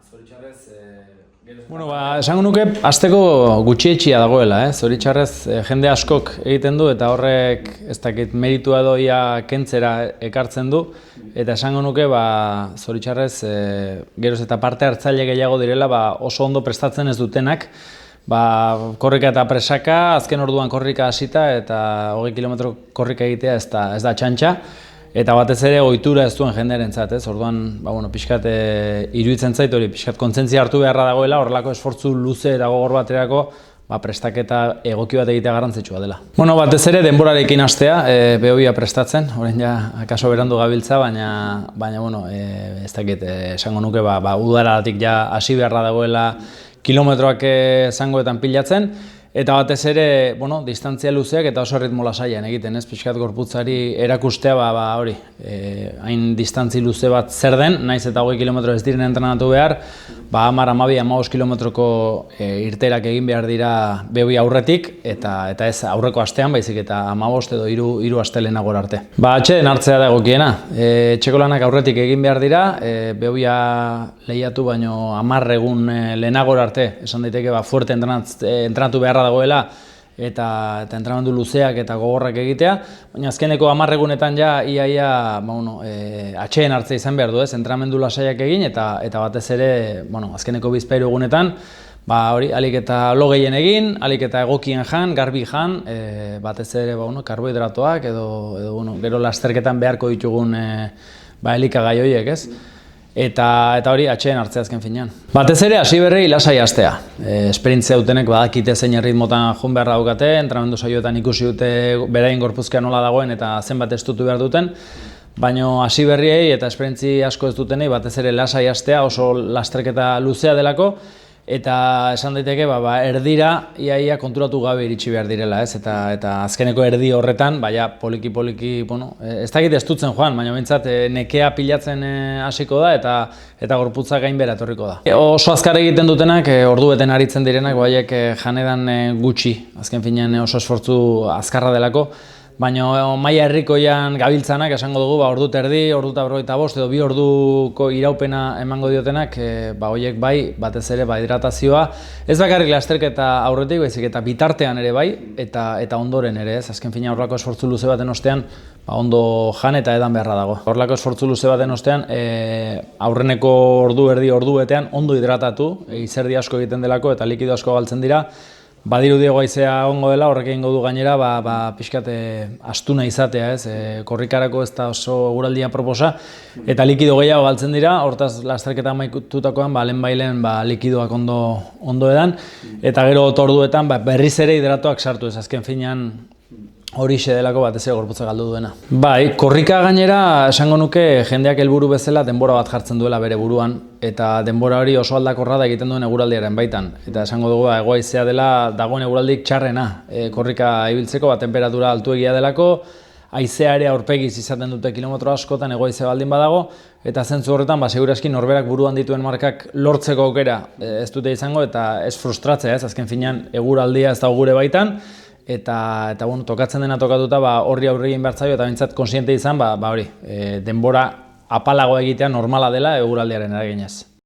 zoritxarrez... Esango nuke, hasteko gutxietxia dagoela, zoritxarrez jende askok egiten du eta horrek ez dakit meritua edo ia kentzera ekartzen du eta esango nuke, zoritxarrez geroz eta parte hartzaile gehiago direla oso ondo prestatzen ez dutenak, korrika eta presaka, azken orduan korrika hasita eta 20 kilometro korrika egitea ez da txantxa. Eta batez ere ohitura ez duen jendearentzat, orduan, pixkat iruditzen zait hori, pixkat kontzientzia hartu beharra dagoela, horrelako esfortzu luze eta gogor baterako, prestaketa egoki bat egitea garrantzitsua dela. Batez ere denborarekin hastea, behobia prestatzen, orain ja akaso berandu gabiltza, baina ez dakit, esango nuke, udaratik ja hasi beharra dagoela kilometroak zangoetan pilatzen, eta batez ere, distantzia luzeak eta oso ritmo lasaian egiten, pixkat gorputzari erakustea, hori, hain distantzi luze bat zer den, naiz eta 20 kilometro ez diren entrenatu behar, 10-12 kilometroko irteerak egin behar dira behobia aurretik, eta ez aurreko astean, baizik eta 15 edo 3 aste lehenagora arte. Atxeden hartzea da egokiena, etxeko lanak aurretik egin behar dira, behobia lehiatu baino 10 egun lehenagora arte, esan daiteke fuerte entrenatu beharra dagoela eta entrenamendu luzeak eta gogorrak egitea, baina azkeneko 10 egunetan ia atxeden hartzea izan behar du, entrenamendu lasaiak egin eta batez ere, azkeneko 2 egunetan, hori, alik eta lo gehien egin, alik eta egokien jan, garbi jan, batez ere karbohidratoak edo gero lasterketan beharko ditugun elikagai horiek, Eta hori atxeden hartzea azken finean. Batez ere, hasi berri lasai hastea. Esperientzia dutenek badakite zein erritmotan joan beharra daukate, entrenamendu saioetan ikusi dute beraien gorpuzkea nola dagoen eta zenbat estutu behar duten, baina hasi berriei eta esperientzi asko ez dutenei batez ere lasai hastea, oso lasterketa luzea delako, eta esan daiteke, erdira iaia konturatu gabe iritsi behar direla, eta azkeneko erdi horretan, poliki, ez dakit ez dutzen joan, baina bintzat nekea pilatzen hasiko da, eta gorputza gainbehera etorriko da. Oso azkar egiten dutenak, ordueten aritzen direnak, janedan gutxi, azken finean oso esfortzu azkarra delako, baina maila herrikoian gabiltzanak, esango dugu, ordu terdi, ordu eta 45 edo 2 orduko iraupena emango diotenak, horiek batez ere hidratazioa, ez bakarrik lasterketa aurretik, baizik eta bitartean ere eta ondoren ere, azken fina horrelako esfortzu luze baten ostean, ondo jan eta edan beharra dago. Horrelako esfortzu luze baten ostean, aurreneko ordu betean ondo hidratatu, izerdi asko egiten delako eta likido asko galtzen dira, badiru diego haizea ongo dela, horrek egingo du gainera, pixkat astuna izatea, korrikarako ez da oso eguraldia proposa, eta likido gehiago galtzen dira, hortaz lasterketa amaitutakoan, lehenbailen likidoak ondo edan, eta gero orduetan berriz ere hidratoak sartu ez, azken finean horixe delako batez ere gorputza galdu duena. Korrika gainera esango nuke jendeak helburu bezala denbora bat jartzen duela bere buruan, eta denbora hori oso aldakorra da egiten duen eguraldiaren baitan. Eta esango dugu hego-haizea dela dagoen eguraldik txarrena korrika ibiltzeko, temperatura altuegia delako, haizea ere aurpegiz izaten dute kilometro askotan hego-haizea baldin badago, eta zentzu horretan segurazki norberak buruan dituen markak lortzeko aukera ez dute izango, eta ez frustratzea, azken finean eguraldia ez dago gure baitan, eta tokatzen dena tokatuta horri aurre egin behar zaio eta bintzat konsiente izan, denbora apalago egitea normala dela eguraldiaren eraginez.